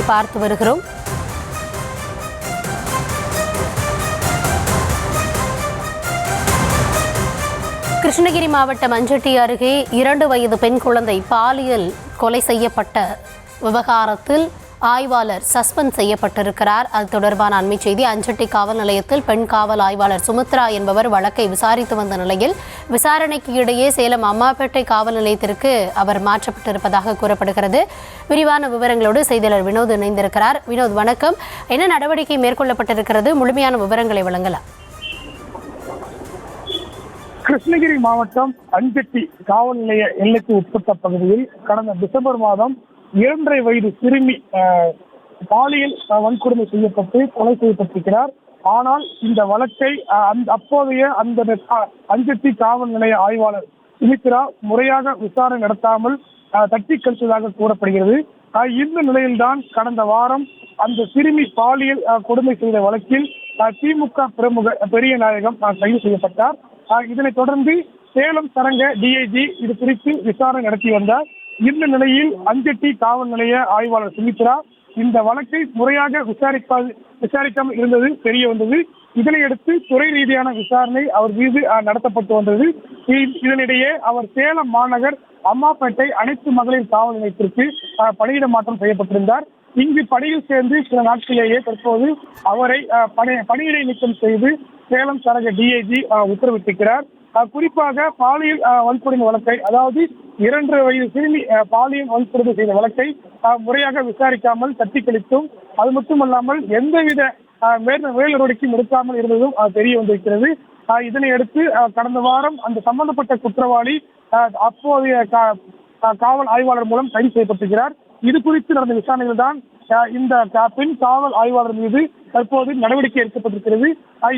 விவரங்களை பார்த்து வருகிறோம். கிருஷ்ணகிரி மாவட்டம் அஞ்சட்டி அருகே 2 வயது பெண் குழந்தை பாலியல் கொலை செய்யப்பட்ட விவகாரத்தில் ஆய்வாளர் சஸ்பெண்ட் செய்யப்பட்டிருக்கிறார். அது தொடர்பான அண்மை செய்தி. அஞ்சட்டி காவல் நிலையத்தில் பெண் காவல் ஆய்வாளர் சுமித்ரா என்பவர் வழக்கை விசாரித்து வந்த நிலையில் விசாரணைக்கு இடையே சேலம் அம்மாப்பேட்டை காவல் நிலையத்திற்கு அவர் மாற்றப்பட்டிருப்பதாக கூறப்படுகிறது. விரிவான விவரங்களோடு செய்தியாளர் வினோத் இணைந்திருக்கிறார். வினோத், வணக்கம். என்ன நடவடிக்கை மேற்கொள்ளப்பட்டிருக்கிறது? முழுமையான விவரங்களை வழங்கலாம். கிருஷ்ணகிரி மாவட்டம் அஞ்சட்டி காவல் நிலைய எல்லைக்கு உட்பட்ட பகுதியில் கடந்த டிசம்பர் மாதம் 2.5 வயது சிறுமி பாலியல் வன்கொடுமை செய்யப்பட்டு கொலை செய்யப்பட்டிருக்கிறார். ஆனால் இந்த வழக்கை அப்போதைய அந்த அஞ்சட்டி காவல் நிலைய ஆய்வாளர் சுமித்ரா முறையாக விசாரணை நடத்தாமல் தட்டி கழித்ததாக கூறப்படுகிறது. இந்த நிலையில்தான் கடந்த வாரம் அந்த சிறுமி பாலியல் கொடுமை செய்த வழக்கில் திமுக பிரமுக பெரிய நாயகம் கைது செய்யப்பட்டார். இதனைத் தொடர்ந்து சேலம் சரங்க டிஐஜி இது குறித்து விசாரணை நடத்தி வந்தார். இந்த நிலையில் அஞ்சட்டி காவல் நிலைய ஆய்வாளர் சுமித்ரா இந்த வழக்கை முறையாக விசாரிக்காமல் இருந்தது தெரிய வந்தது. இதனையடுத்து துறை ரீதியான விசாரணை அவர் மீது நடத்தப்பட்டு வந்தது. இதனிடையே அவர் சேலம் மாநகர் அம்மாப்பேட்டை அனைத்து மகளிர் காவல் நிலையத்திற்கு பணியிட மாற்றம் செய்யப்பட்டிருந்தார். இங்கு பணியில் சேர்ந்து சில நாட்களிலேயே தற்போது அவரை பணியிடை நீக்கம் செய்து சேலம் சரக டிஐஜி உத்தரவிட்டிருக்கிறார். குறிப்பாக பாலியல் வன்கொடுமை வழக்கை, அதாவது 2.5 வயது சிறுமி பாலியல் வன்கொடுமை செய்த வழக்கை முறையாக விசாரிக்காமல் தட்டி கழித்தும், அது மட்டுமல்லாமல் எந்தவித மேல் நடவடிக்கையும் எடுக்காமல் இருந்ததும் தெரிய வந்திருக்கிறது. இதனையடுத்து கடந்த வாரம் அந்த சம்பந்தப்பட்ட குற்றவாளி அப்போதைய காவல் ஆய்வாளர் மூலம் கைது செய்யப்பட்டிருக்கிறார். இது குறித்து நடந்த விசாரணைகள் தான் இந்த பெண் காவல் ஆய்வாளர் மீது தற்போது நடவடிக்கை எடுக்கப்பட்டிருக்கிறது.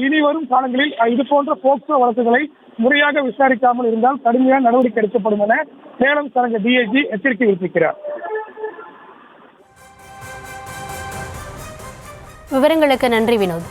இனி வரும் காலங்களில் இது போன்ற போக்சோ வழக்குகளை முறையாக விசாரிக்காமல் இருந்தால் கடுமையான நடவடிக்கை எடுக்கப்படும் என சேலம் சரங்க டிஐஜி எச்சரிக்கை விடுத்திருக்கிறார். விவரங்களுக்கு நன்றி வினோத்.